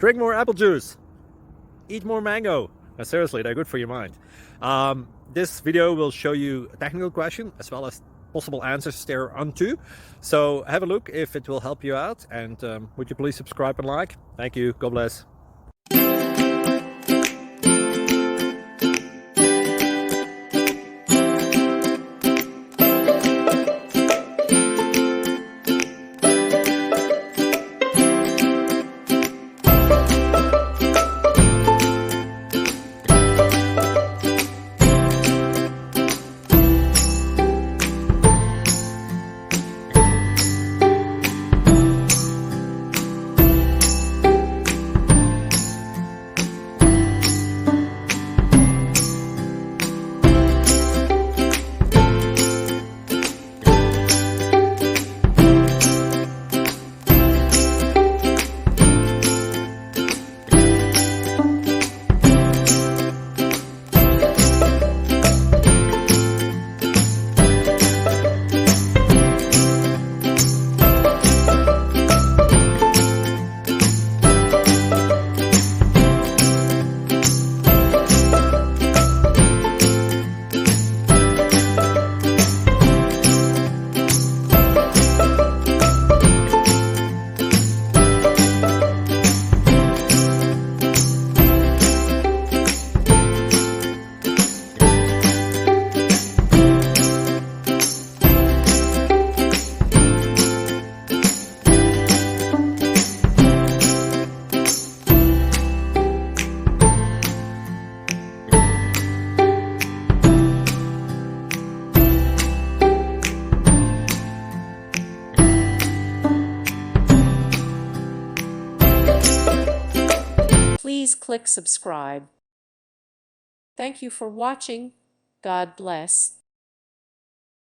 Drink more apple juice. Eat more mango. Seriously, they're good for your mind. This video will show you a technical question as well as possible answers thereunto. So have a look if it will help you out, and would you please subscribe and like? Thank you. God bless. Please click subscribe. Thank you for watching. God bless.